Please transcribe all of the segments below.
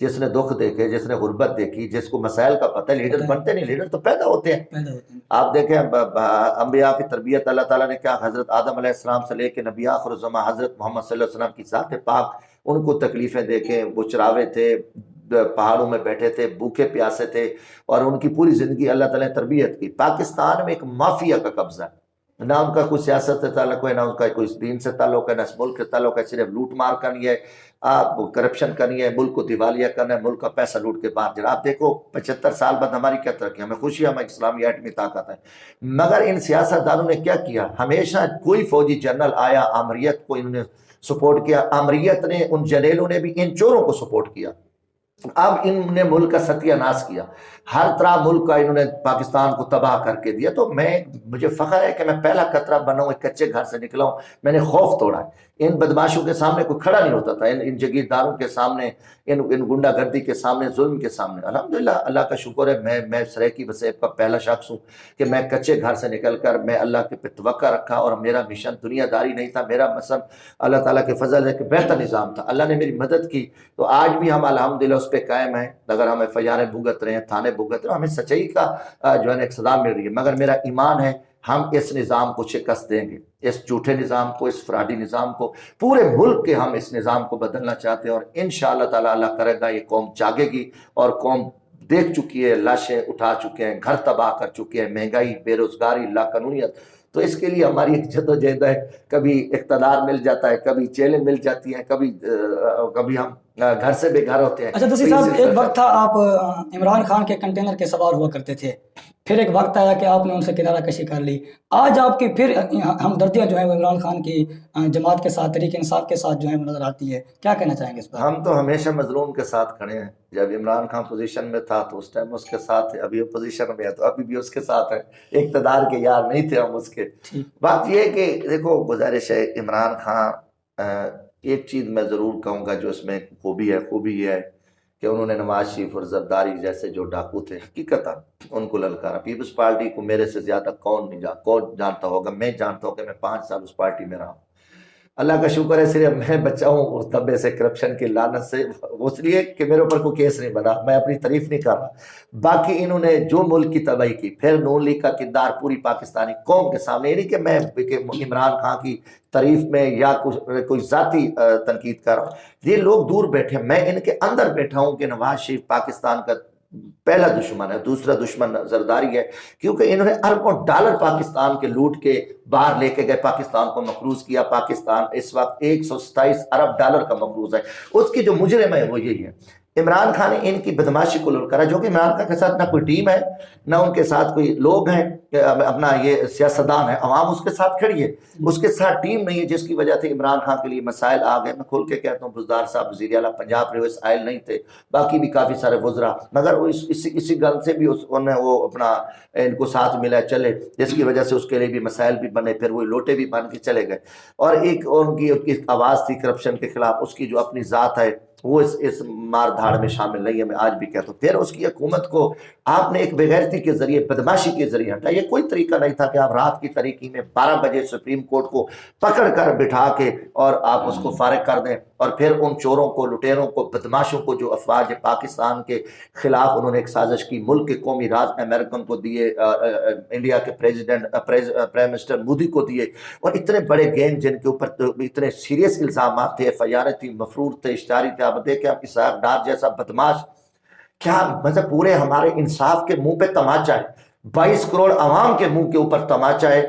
جس نے دکھ دیکھے، جس نے غربت دیکھی، جس کو مسائل کا پتہ ہے. لیڈر بنتے نہیں، لیڈر تو پیدا ہوتے ہیں. آپ دیکھیں انبیاء کی تربیت اللہ تعالیٰ نے کیا، حضرت آدم علیہ السلام سے لے کے نبی آخر الزمان حضرت محمد صلی اللہ علیہ وسلم کی ذات پاک، ان کو تکلیفیں دیکھیں. وہ چراوے تھے، پہاڑوں میں بیٹھے تھے، بھوکے پیاسے تھے، اور ان کی پوری زندگی اللہ تعالیٰ نے تربیت کی. پاکستان میں ایک مافیا کا قبضہ ہے، نہ ان کا کوئی سیاست سے تعلق ہے، نہ ان کا کوئی دین سے تعلق ہے، نہ اس ملک سے تعلق ہے. صرف لوٹ مار کرنی ہے، آپ کرپشن کرنی ہے، ملک کو دیوالیہ کرنا ہے، ملک کا پیسہ لوٹ کے باہر جانا. آپ دیکھو 75 سال بعد ہماری کیا ترقی، ہمیں خوشی ہے، ہمیں اسلامی ایٹمی طاقت ہے. مگر ان سیاستدانوں نے کیا کیا، ہمیشہ کوئی فوجی جنرل آیا، آمریت کو انہوں نے سپورٹ کیا، آمریت نے، ان جنرلوں نے بھی ان چوروں کو سپورٹ کیا. اب انہوں نے ملک کا ستیہ ناش کیا، ہر طرح ملک کا انہوں نے پاکستان کو تباہ کر کے دیا. تو مجھے فخر ہے کہ میں پہلا قطرہ بنا ہوں، ایک کچے گھر سے نکلا ہوں. میں نے خوف توڑا ہے. ان بدماشوں کے سامنے کوئی کھڑا نہیں ہوتا تھا، ان جگیرداروں کے سامنے، ان گنڈا گردی کے سامنے، ظلم کے سامنے. الحمدللہ اللہ کا شکر ہے، میں سریکی وسیب کا پہلا شخص ہوں کہ میں کچے گھر سے نکل کر میں اللہ کے پہ توقع رکھا، اور میرا مشن دنیا داری نہیں تھا. میرا مشن اللہ تعالیٰ کے فضل ہے کہ بہتر نظام تھا، اللہ نے میری مدد کی. تو آج بھی ہم الحمدللہ اس پہ قائم ہیں. اگر ہم FIR بھگت رہے ہیں، تھانے بھگت رہے ہیں، ہمیں سچائی کا جو ہے ایک صدا مل رہی ہے. مگر میرا ایمان ہے ہم اس نظام کو شکست دیں گے، اس جھوٹے نظام کو، اس فراڈی نظام کو. پورے ملک کے ہم اس نظام کو بدلنا چاہتے ہیں، اور انشاءاللہ تعالی اللہ کرے گا یہ قوم جاگے گی. اور قوم دیکھ چکی ہے، لاشیں اٹھا چکے ہیں، گھر تباہ کر چکے ہیں، مہنگائی، بے روزگاری، لاقانونیت. تو اس کے لیے ہماری ایک جدوجہد ہے. کبھی اقتدار مل جاتا ہے، کبھی چیلیں مل جاتی ہیں، کبھی ہم گھر سے بے گھر ہوتے ہیں. اچھا دستگیر صاحب، ایک وقت تھا آپ عمران خان کے کنٹینر کے سوار ہوا کرتے تھے، پھر ایک وقت آیا کہ آپ نے ان سے کنارہ کشی کر لی. آج آپ کی پھر ہمدردیاں جو ہیں وہ عمران خان کی جماعت کے ساتھ، تحریک انصاف کے ساتھ جو ہیں وہ نظر آتی ہے. کیا کہنا چاہیں گے اس پر؟ ہم تو ہمیشہ مظلوم کے ساتھ کھڑے ہیں. جب عمران خان پوزیشن میں تھا تو اس ٹائم اس کے ساتھ تھے، ابھی اپوزیشن میں ہے تو ابھی بھی اس کے ساتھ ہے. اقتدار کے یار نہیں تھے ہم اس کے. بات یہ ہے کہ دیکھو، گزارش ہے، عمران خان ایک چیز میں ضرور کہوں گا جو اس میں خوبی یہ ہے کہ انہوں نے نواز شریف اور زرداری جیسے جو ڈاکو تھے حقیقتاً ان کو للکارا. پیپلز پارٹی کو میرے سے زیادہ کون جانتا ہوگا. میں جانتا ہوں کہ میں 5 سال اس پارٹی میں رہا ہوں. اللہ کا شکر ہے صرف میں بچا ہوں اس دبے سے، کرپشن کی لعنت سے، اس لیے کہ میرے اوپر کوئی کیس نہیں بنا. میں اپنی تعریف نہیں کر رہا. باقی انہوں نے جو ملک کی تباہی کی، پھر نون لیگ کا کردار پوری پاکستانی قوم کے سامنے، یعنی کہ میں عمران خان کی تعریف میں یا کوئی ذاتی تنقید کر رہا ہوں. یہ لوگ دور بیٹھے، میں ان کے اندر بیٹھا ہوں کہ نواز شریف پاکستان کا پہلا دشمن ہے. دوسرا دشمن زرداری ہے، کیونکہ انہوں نے اربوں ڈالر پاکستان کے لوٹ کے باہر لے کے گئے، پاکستان کو مقروض کیا. پاکستان اس وقت 127 ارب ڈالر کا مقروض ہے. اس کی جو مجرم ہے وہ یہی ہے. عمران خان نے ان کی بدماشی کو للکارا، جو کہ عمران خان کے ساتھ نہ کوئی ٹیم ہے، نہ ان کے ساتھ کوئی لوگ ہیں، اپنا یہ سیاستدان ہے، عوام اس کے ساتھ کھڑی ہے، اس کے ساتھ ٹیم نہیں ہے، جس کی وجہ سے عمران خان کے لیے مسائل آ گئے. میں کھل کے کہتا ہوں، بزدار صاحب وزیر اعلیٰ پنجاب رہے، اس آئل نہیں تھے، باقی بھی کافی سارے وزراء، مگر وہ اسی گل سے بھی انہیں وہ اپنا ان کو ساتھ ملا چلے، جس کی وجہ سے اس کے لیے بھی مسائل بھی بنے، پھر وہ لوٹے بھی بن کے چلے گئے. اور ایک ان کی آواز تھی کرپشن کے خلاف، اس کی جو اپنی ذات ہے وہ اس مار دھاڑ میں شامل نہیں ہے. میں آج بھی کہتا ہوں، پھر اس کی حکومت کو آپ نے ایک بغیرتی کے ذریعے، بدماشی کے ذریعے ہٹا. یہ کوئی طریقہ نہیں تھا کہ آپ رات کی تاریکی میں 12 بجے سپریم کورٹ کو پکڑ کر بٹھا کے اور آپ اس کو فارغ کر دیں، اور پھر ان چوروں کو، لٹیروں کو، بدماشوں کو، جو افواج پاکستان کے خلاف انہوں نے ایک سازش کی، ملک کے قومی راز امریکن کو دیے، انڈیا کے پرائم منسٹر مودی کو دیے، اور اتنے بڑے گینگ جن کے اوپر اتنے سیریس الزامات تھے، FIR تھی، مفرور تھے، اشتہاری تھے. آپ دیکھیں، آپ اسحاق ڈار جیسا بدماش، کیا مطلب پورے ہمارے انصاف کے منہ پہ تماچا ہے، 22 کروڑ عوام کے منہ کے اوپر تماچا ہے،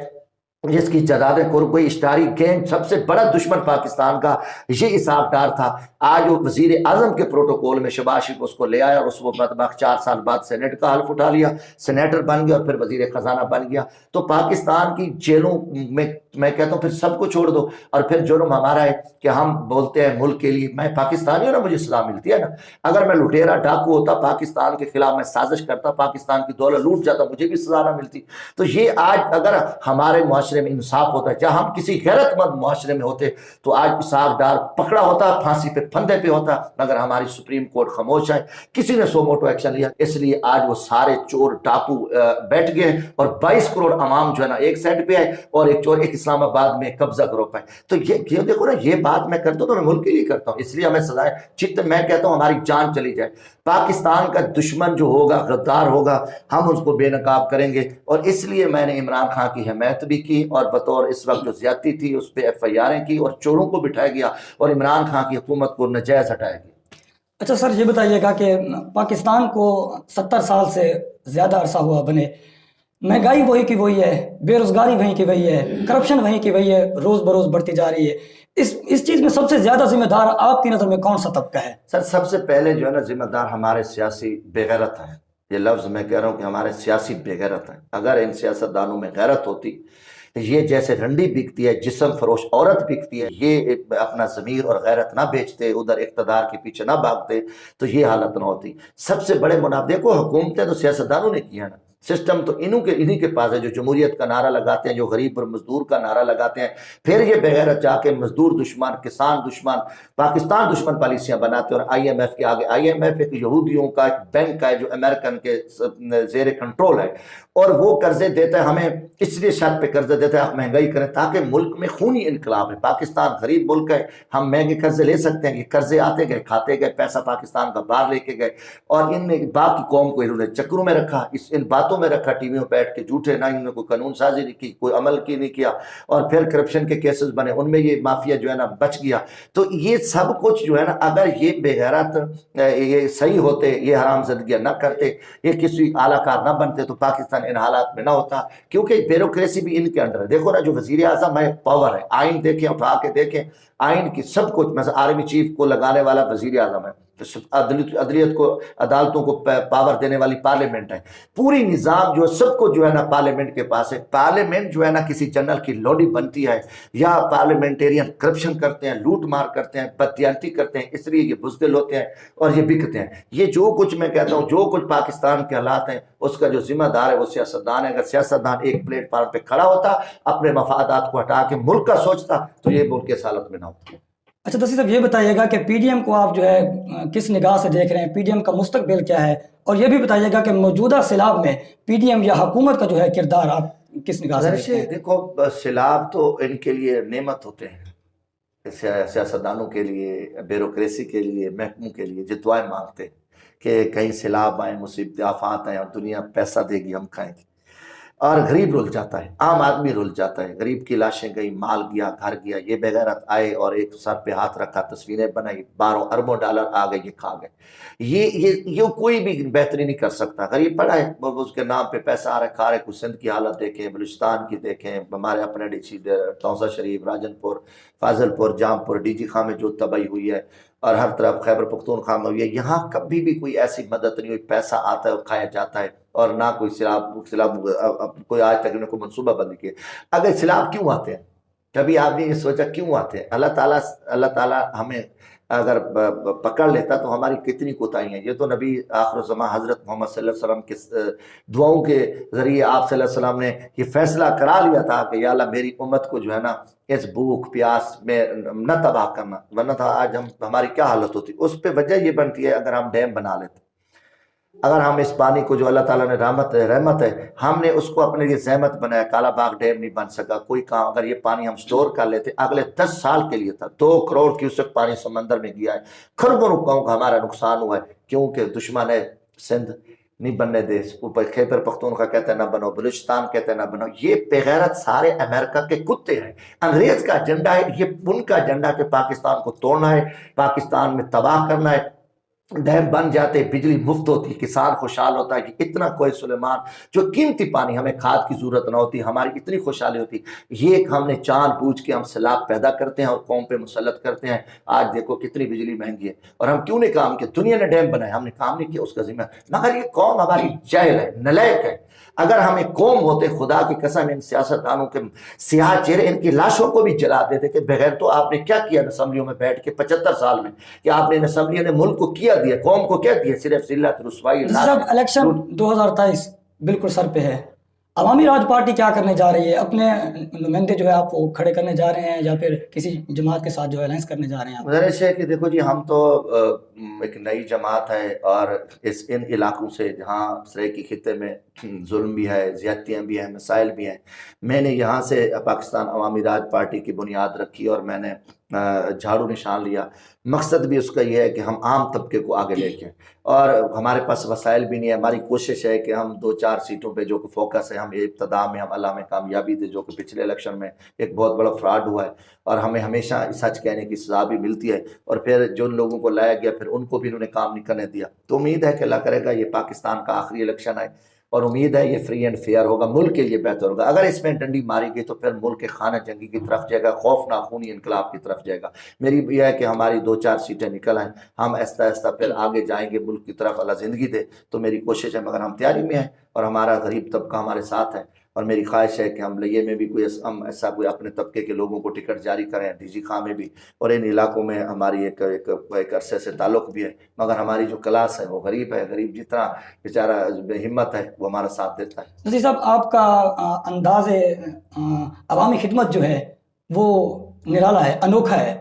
جس کی جداد کوئی اشتہاری گینگ، سب سے بڑا دشمن پاکستان کا یہ اسحاق ڈار تھا. آج وہ وزیر اعظم کے پروٹوکول میں شہباز شریف اس کو لے آیا، اور اس کو 4 سال بعد سینیٹ کا حلف اٹھا لیا، سینیٹر بن گیا، اور پھر وزیر خزانہ بن گیا. تو پاکستان کی جیلوں میں کہتا ہوں پھر سب کو چھوڑ دو، اور پھر جرم ہمارا ہے کہ ہم بولتے ہیں ملک کے لیے. میں پاکستانی ہوں نا، مجھے سزا ملتی ہے نا. اگر میں لٹیرا ڈاکو ہوتا، پاکستان کے خلاف میں سازش کرتا، پاکستان کی دولت لوٹ جاتا، مجھے بھی سزا نہ ملتی. تو یہ آج اگر ہمارے معاشرے معاشرے میں انصاف ہوتا ہے. جہاں ہم کسی غیرت مند معاشرے میں ہوتے تو آج اسحاق ڈار پکڑا ہوتا, پھانسی پہ پھندے پہ ہوتا, مگر ہماری سپریم کورٹ خاموش ہے, کسی نے سو موٹو ایکشن لیا. اس لیے آج وہ سارے چور ڈاکو بیٹھ گئے اور 22 کروڑ عوام جو ہے نا ایک سائڈ پہ ہے اور ایک چور ایک اسلام آباد میں قبضہ گروپ ہے. تو یہ دیکھو نا, یہ بات میں کرتا ہوں تو میں ملک کے لیے کرتا ہوں, اس لیے ہمیں سزائے جتنے میں کہتا ہوں ہماری جان چلی جائے. پاکستان کا دشمن جو ہوگا, غدار ہوگا, ہم اس کو بے نقاب کریں گے. اور اس لیے میں نے عمران خان کی حمایت بھی کی, اور بطور اس وقت جو زیادتی تھی اس پہ FIR کی اور چوروں کو بٹھایا گیا اور عمران خان کی حکومت کو نجائز ہٹایا گیا. اچھا سر, یہ بتائیے گا کہ پاکستان کو 70 سال سے زیادہ عرصہ ہوا بنے, مہنگائی وہی کی وہی ہے, بے روزگاری وہیں کی وہی ہے, کرپشن وہیں کی وہی ہے, روز بروز بڑھتی جا رہی ہے. اس چیز میں سب سے زیادہ ذمہ دار آپ کی نظر میں کون سا طبقہ ہے؟ سر سب سے پہلے جو ہے نا ذمہ دار ہمارے سیاسی بے غیرت ہیں. یہ لفظ میں کہہ رہا ہوں کہ ہمارے سیاسی بے غیرت ہیں. اگر ان سیاستدانوں میں غیرت ہوتی, یہ جیسے رنڈی بکتی ہے, جسم فروش عورت بکتی ہے, یہ اپنا ضمیر اور غیرت نہ بیچتے, ادھر اقتدار کے پیچھے نہ بھاگتے, تو یہ حالت نہ ہوتی. سب سے بڑے منافع دیکھو, حکومتیں تو سیاستدانوں نے کیا نا, سسٹم تو انہی کے پاس ہے جو جمہوریت کا نعرہ لگاتے ہیں, جو غریب اور مزدور کا نعرہ لگاتے ہیں. پھر یہ بغیرت جا کے مزدور دشمن, کسان دشمن, پاکستان دشمن پالیسیاں بناتے ہیں. اور IMF کے آگے, IMF ایک یہودیوں کا ایک بینک ہے جو امریکن کے زیر کنٹرول ہے, اور وہ قرضے دیتا ہے ہمیں, اس لیے شرط پہ قرضے دیتا ہے آپ مہنگائی کریں تاکہ ملک میں خونی انقلاب ہے. پاکستان غریب ملک ہے, ہم مہنگے قرضے لے سکتے ہیں. یہ قرضے آتے گئے, کھاتے گئے, پیسہ پاکستان کا باہر لے کے گئے, اور ان نے باقی قوم کو انہوں نے چکروں میں رکھا, ان باتوں میں رکھا, ٹی ویوں پہ بیٹھ کے جھوٹے, نہ انہوں نے کوئی قانون سازی نہیں کی, کوئی عمل کی نہیں کیا, اور پھر کرپشن کے کیسز بنے, ان میں یہ مافیا جو ہے نا بچ گیا. تو یہ سب کچھ جو ہے نا, اگر یہ بے غیرت یہ صحیح ہوتے, یہ حرام زدگیاں نہ کرتے, یہ کسی اعلیٰ کار نہ بنتے, تو پاکستان ان حالات میں نہ ہوتا. کیونکہ بیوروکریسی بھی ان کے انڈر ہے. دیکھو نا, جو وزیر اعظم ہے پاور ہے, آئین دیکھیں, اٹھا کے دیکھیں, آئین کی سب کچھ, مثلا آرمی چیف کو لگانے والا وزیر اعظم ہے, عدلیت کو, عدالتوں کو پاور دینے والی پارلیمنٹ ہے. پوری نظام جو سب کو جو ہے نا پارلیمنٹ کے پاس ہے. پارلیمنٹ جو ہے نا کسی جنرل کی لوڈی بنتی ہے, یا پارلیمنٹیرین کرپشن کرتے ہیں, لوٹ مار کرتے ہیں, بددیانتی کرتے ہیں, اس لیے یہ بزدل ہوتے ہیں اور یہ بکتے ہیں. یہ جو کچھ میں کہتا ہوں, جو کچھ پاکستان کے حالات ہیں, اس کا جو ذمہ دار ہے وہ سیاستدان ہے. اگر سیاستدان ایک پلیٹ فارم پہ کھڑا ہوتا, اپنے مفادات کو ہٹا کے ملک کا سوچتا, تو یہ ملک اس حالت میں نہ ہوتا. اچھا دستگیر صاحب, یہ بتائیے گا کہ PDM کو آپ جو ہے کس نگاہ سے دیکھ رہے ہیں, PDM کا مستقبل کیا ہے, اور یہ بھی بتائیے گا کہ موجودہ سیلاب میں PDM یا حکومت کا جو ہے کردار آپ کس نگاہ سے دیکھتے ہیں؟ دیکھو, سیلاب تو ان کے لیے نعمت ہوتے ہیں, سیاستدانوں کے لیے, بیوروکریسی کے لیے, محکموں کے لیے, جو دعائیں مانگتے ہیں کہ کہیں سیلاب آئیں, مصیبت آفات آئیں اور دنیا پیسہ دے گی, ہم کھائیں گے. اور غریب رل جاتا ہے, عام آدمی رل جاتا ہے. غریب کی لاشیں گئی, مال گیا, گھر گیا. یہ بغیرت آئے اور ایک سر پہ ہاتھ رکھا, تصویریں بنائی, 12 اربوں ڈالر آ گئے, یہ کھا گئے. یہ کوئی بھی بہتری نہیں کر سکتا. غریب پڑا ہے, اس کے نام پہ پیسہ آ رہا ہے, کھا رہے. کچھ سندھ کی حالت دیکھیں, بلوچستان کی دیکھیں, ہمارے اپنے ٹونسا شریف, راجن پور, فاضل پور, جام پور, DG خاں میں جو تباہی ہوئی ہے, اور ہر طرف خیبر پختونخوا میں ہوئی ہے. یہاں کبھی بھی کوئی ایسی مدد نہیں ہوئی. پیسہ آتا ہے اور کھایا جاتا ہے, اور نہ کوئی سیلاب کوئی آج تک کوئی منصوبہ بندی کیا. اگر سیلاب کیوں آتے ہیں, کبھی آپ نے یہ سوچا کیوں آتے ہیں؟ اللہ تعالیٰ ہمیں اگر پکڑ لیتا تو ہماری کتنی کوتاہی ہیں. یہ تو نبی آخر الزمان حضرت محمد صلی اللہ علیہ وسلم کے دعاؤں کے ذریعے آپ صلی اللہ علیہ وسلم نے یہ فیصلہ کرا لیا تھا کہ یا اللہ میری امت کو جو ہے نا اس بھوک پیاس میں نہ تباہ کرنا, ورنہ تھا آج ہماری کیا حالت ہوتی. اس پہ وجہ یہ بنتی ہے اگر ہم ڈیم بنا لیتے, اگر ہم اس پانی کو جو اللہ تعالیٰ نے رحمت ہے, ہم نے اس کو اپنے لیے زحمت بنایا. کالا باغ ڈیم نہیں بن سکا کوئی کام. اگر یہ پانی ہم سٹور کر لیتے, اگلے 10 سال کے لیے تھا. 2 کروڑ کیوسک پانی سمندر میں گیا ہے. خربوں روپوں کا ہمارا نقصان ہوا ہے, کیونکہ دشمن ہے سندھ نہیں بننے دے. اوپر خیبر پختونخوا کہتے ہیں نہ بنو, بلوچستان کہتے ہیں نہ بنو. یہ بغیرت سارے امریکہ کے کتے ہیں. انگریز کا ایجنڈا ہے, یہ ان کا ایجنڈا کہ پاکستان کو توڑنا ہے, پاکستان میں تباہ کرنا ہے. ڈیم بن جاتے, بجلی مفت ہوتی, کسان خوشحال ہوتا ہے کہ اتنا کوئی سلیمان جو قیمتی پانی, ہمیں کھاد کی ضرورت نہ ہوتی, ہماری اتنی خوشحالی ہوتی. یہ ہم نے جان بوجھ کے ہم سیلاب پیدا کرتے ہیں اور قوم پہ مسلط کرتے ہیں. آج دیکھو کتنی بجلی مہنگی ہے, اور ہم کیوں نہیں کام کیا؟ دنیا نے ڈیم بنائے, ہم نے کام نہیں کیا, اس کا ذمہ. مگر یہ قوم ہماری جاہل ہے, نالائق ہے. اگر ہم ایک قوم ہوتے, خدا کی قسم ان سیاستدانوں کے سیاہ چہرے, ان کی لاشوں کو بھی جلا دیتے کہ بغیر تو آپ نے کیا کیا اسمبلیوں میں بیٹھ کے 75 سال میں, کہ آپ نے اسمبلیوں نے ملک کو کیا دیا, قوم کو کیا دیا؟ صرف ذلت, رسوائی. جب الیکشن 2023 بالکل سر پہ ہے, عوامی راج پارٹی کیا کرنے جا رہی ہے؟ اپنے نمائندے جو ہے آپ وہ کھڑے کرنے جا رہے ہیں یا پھر کسی جماعت کے ساتھ جو ہے الائنس کرنے جا رہے ہیں آپ؟ گزارش ہے کہ دیکھو جی، ہم تو ایک نئی جماعت ہے، اور ان علاقوں سے جہاں سریکی خطے میں ظلم بھی ہے، زیادتیاں بھی ہیں، مسائل بھی ہیں، میں نے یہاں سے پاکستان عوامی راج پارٹی کی بنیاد رکھی اور میں نے جھاڑو نشان لیا۔ مقصد بھی اس کا یہ ہے کہ ہم عام طبقے کو آگے لے کے، اور ہمارے پاس وسائل بھی نہیں ہے۔ ہماری کوشش ہے کہ ہم 2-4 سیٹوں پہ جو کہ فوکس ہے، ہم ابتدا میں ہم اللہ میں کامیابی تھے، جو کہ پچھلے الیکشن میں ایک بہت بڑا فراڈ ہوا ہے، اور ہمیں ہمیشہ سچ کہنے کی سزا بھی ملتی ہے، اور پھر جن لوگوں کو لایا گیا پھر ان کو بھی انہوں نے کام نہیں کرنے دیا۔ تو امید ہے کہ اللہ کرے گا یہ پاکستان کا آخری الیکشن ہے، اور امید ہے یہ فری اینڈ فیئر ہوگا، ملک کے لیے بہتر ہوگا۔ اگر اس میں ڈنڈی ماری گئی تو پھر ملک کے خانہ جنگی کی طرف جائے گا، خوف ناخونی انقلاب کی طرف جائے گا۔ میری یہ ہے کہ ہماری 2-4 سیٹیں نکل آئیں، ہم ایستا ایستا پھر آگے جائیں گے ملک کی طرف، اللہ زندگی دے تو میری کوشش ہے، مگر ہم تیاری میں ہیں اور ہمارا غریب طبقہ ہمارے ساتھ ہے، اور میری خواہش ہے کہ ہم لیے میں بھی ہم ایسا کوئی اپنے طبقے کے لوگوں کو ٹکٹ جاری کریں، ڈی جی خاں میں بھی، اور ان علاقوں میں ہماری ایک عرصے سے تعلق بھی ہے، مگر ہماری جو کلاس ہے وہ غریب ہے، غریب جتنا بیچارہ بے ہمت ہے وہ ہمارا ساتھ دیتا ہے۔ نذیر صاحب، آپ کا انداز عوامی خدمت جو ہے وہ نرالا ہے، انوکھا ہے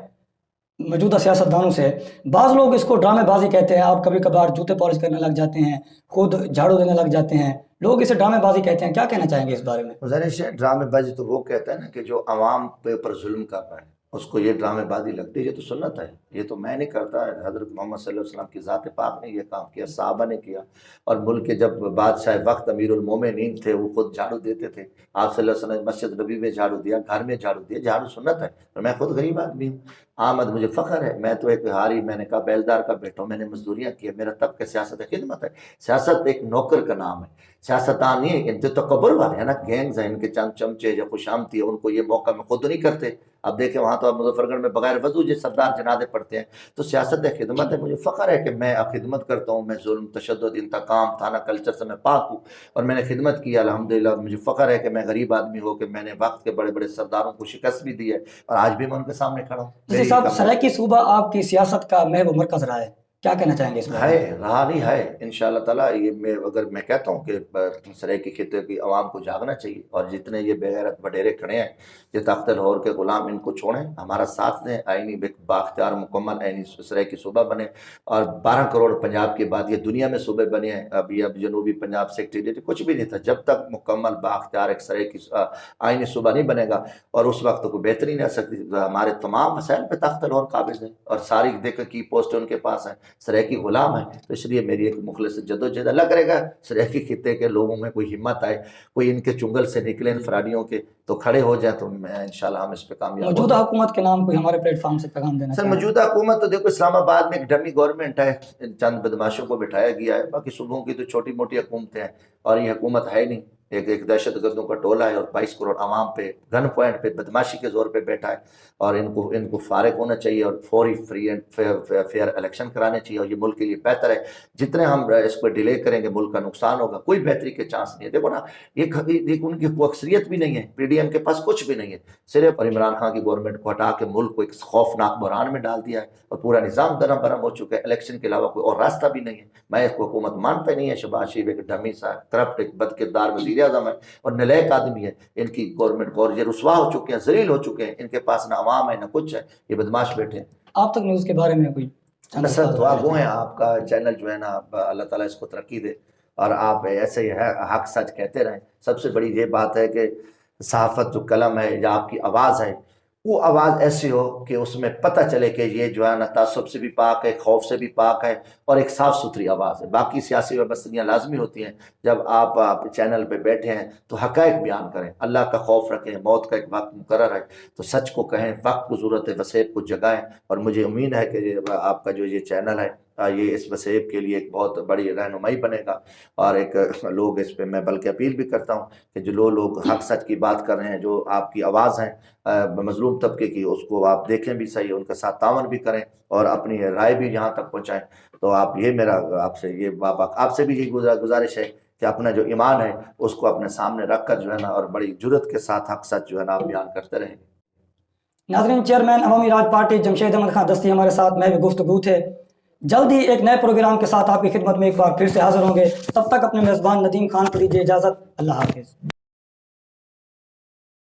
موجودہ سیاستدانوں سے۔ بعض لوگ اس کو ڈرامے بازی کہتے ہیں، آپ کبھی کبھار جوتے پالش کرنے لگ جاتے ہیں، خود جھاڑو دینے لگ جاتے ہیں، لوگ اسے ڈرامے بازی کہتے ہیں، کیا کہنا چاہیں گے اس بارے میں؟ گزارش ہے، ڈرامے بازی تو وہ کہتا ہے نا کہ جو عوام پہ اوپر ظلم کر رہا ہے اس کو یہ ڈرامے بازی لگتی ہے، یہ تو سنت ہے، یہ تو میں نہیں کرتا، حضرت محمد صلی اللہ علیہ وسلم کی ذات پاک نے یہ کام کیا، صحابہ نے کیا، اور ملک کے جب بادشاہ وقت امیر المومنین تھے وہ خود جھاڑو دیتے تھے، آپ صلی اللہ علیہ وسلم نے مسجد نبی میں جھاڑو دیا، گھر میں جھاڑو دیا، جھاڑو سنت ہے، اور میں خود غریب آدمی ہوں، آمد مجھے فخر ہے، میں تو ایک ہاری، میں نے کہا بیلدار کا بیٹا ہوں، میں نے مزدوریاں کی، میرا طبقہ سیاست خدمت ہے۔ سیاست ایک نوکر کا نام ہے، سیاستدان نہیں ہے، ان تو تکبر والے ہیں نا، گینگز ہیں، ان کے چند چمچے یا خوشامتی ہے، ان کو یہ موقع میں خود نہیں کرتے۔ اب دیکھیں وہاں تو مظفر گڑھ میں بغیر وضو جو سردار جنازے پڑھتے ہیں، تو سیاست خدمت ہے، مجھے فخر ہے کہ میں اب خدمت کرتا ہوں، میں ظلم، تشدد، انتقام، تھانہ کلچر سے میں پاک ہوں، اور میں نے خدمت کی الحمدللہ، اور مجھے فخر ہے کہ میں غریب آدمی ہو کہ میں نے وقت کے بڑے بڑے سرداروں کو شکست بھی دی ہے، اور آج بھی میں ان کے سامنے کھڑا ہوں۔ جی صاحب، سرائیکی صوبہ آپ کی سیاست کا محور مرکز رہا ہے، کیا کہنا چاہیں گے اس میں؟ ہے، رہا نہیں ہے، انشاءاللہ تعالیٰ یہ اگر میں کہتا ہوں کہ سرائیکی خطے کی عوام کو جاگنا چاہیے، اور جتنے یہ بے غیرت وڈیرے کھڑے ہیں یہ تخت لاہور کے غلام، ان کو چھوڑیں، ہمارا ساتھ دیں، آئینی بااختیار مکمل آئینی سرائیکی صوبہ بنے، اور 12 کروڑ پنجاب کے بعد یہ دنیا میں صوبے بنے ہیں، اب جنوبی پنجاب سیکٹریٹ کچھ بھی نہیں تھا، جب تک مکمل بااختیار ایک سرائیکی آئینی صوبہ نہیں بنے گا اور اس وقت کوئی بہتری نہیں آ سکتی۔ ہمارے تمام مسائل پہ تخت لاہور قابض ہیں، اور ساری دیکھ کی پوسٹ ان کے پاس ہیں، سرائیکی غلام ہے، تو اس لیے میری ایک مخلص جدوجہد، اللہ کرے گا سرائیکی خطے کے لوگوں میں کوئی ہمت آئے، کوئی ان کے چنگل سے نکلے، ان فراڈیوں کے، تو کھڑے ہو جائیں، تو میں انشاءاللہ ہم اس پہ کامیاب موجودہ حکومت کے نام کوئی ہمارے پلیٹ فارم سے پیغام دینا سر، چاہیں؟ موجودہ حکومت تو دیکھو اسلام آباد میں ایک ڈمی گورنمنٹ ہے، چند بدماشوں کو بٹھایا گیا ہے، باقی صوبوں کی تو چھوٹی موٹی حکومتیں ہیں، اور یہ حکومت ہے نہیں، ایک دہشت گردوں کا ٹولہ ہے، اور 22 کروڑ عوام پہ گن پوائنٹ پہ بدماشی کے زور پہ بیٹھا ہے، اور ان کو فارغ ہونا چاہیے، اور فوری فری اینڈ فیئر الیکشن کرانے چاہیے، اور یہ ملک کے لیے بہتر ہے۔ جتنے ہم اس کو ڈیلے کریں گے ملک کا نقصان ہوگا، کوئی بہتری کے چانس نہیں ہے۔ دیکھو نا، یہ ان کی اکثریت بھی نہیں ہے، پی ڈی ایم کے پاس کچھ بھی نہیں ہے، صرف اور عمران خان کی گورنمنٹ کو ہٹا کے ملک کو ایک خوفناک بحران میں ڈال دیا ہے، اور پورا نظام درہم برہم ہو چکا ہے، الیکشن کے علاوہ کوئی اور راستہ بھی نہیں ہے۔ میں اس کو حکومت مانتا ہی نہیں ہے، شہباز شریف ایک ڈمی سا کرپٹ، ایک بد کردار وزیر اعظم ہے، اور نلیک آدمی ہے، ان کی گورنمنٹ کو، اور یہ رسوا ہو چکے ہیں، ذلیل ہو چکے ہیں، ان کے پاس نہ عوام ہے نہ کچھ ہے، یہ بدماش بیٹھے ہیں۔ آپ تک نیوز کے بارے میں کوئی سر دعا گو ہیں، آپ کا چینل جو ہے نا، اللہ تعالیٰ اس کو ترقی دے، اور آپ ایسے ہی حق سچ کہتے رہیں۔ سب سے بڑی یہ بات ہے کہ صحافت جو قلم ہے یا آپ کی آواز ہے، وہ آواز ایسی ہو کہ اس میں پتہ چلے کہ یہ جو ہے نا تعصب سے بھی پاک ہے، خوف سے بھی پاک ہے، اور ایک صاف ستھری آواز ہے۔ باقی سیاسی وابستگیاں لازمی ہوتی ہیں، جب آپ چینل پہ بیٹھے ہیں تو حقائق بیان کریں، اللہ کا خوف رکھیں، موت کا ایک وقت مقرر ہے تو سچ کو کہیں، وقت کو ضرورت ہے، وسیب کو جگائیں، اور مجھے امید ہے کہ آپ کا جو یہ چینل ہے یہ اس وسیب کے لیے ایک بہت بڑی رہنمائی بنے گا، اور ایک لوگ اس پہ، میں بلکہ اپیل بھی کرتا ہوں کہ جو لوگ حق سچ کی بات کر رہے ہیں، جو آپ کی آواز ہیں مظلوم طبقے کی، اس کو آپ دیکھیں بھی صحیح، ان کے ساتھ تعاون بھی کریں، اور اپنی رائے بھی یہاں تک پہنچائیں۔ تو آپ یہ میرا آپ سے بھی یہی گزارش ہے کہ اپنا جو ایمان ہے اس کو اپنے سامنے رکھ کر جو ہے نا، اور بڑی جرت کے ساتھ حق سچ جو ہے نا آپ بیان کرتے رہیں۔ ناظرین، چیئرمین عوامی راج پارٹی جمشید احمد خان دستی ہمارے ساتھ میں گفتگو تھے۔ جلد ہی ایک نئے پروگرام کے ساتھ آپ کی خدمت میں ایک بار پھر سے حاضر ہوں گے، تب تک اپنے میزبان ندیم خان کو دیجیے اجازت، اللہ حافظ۔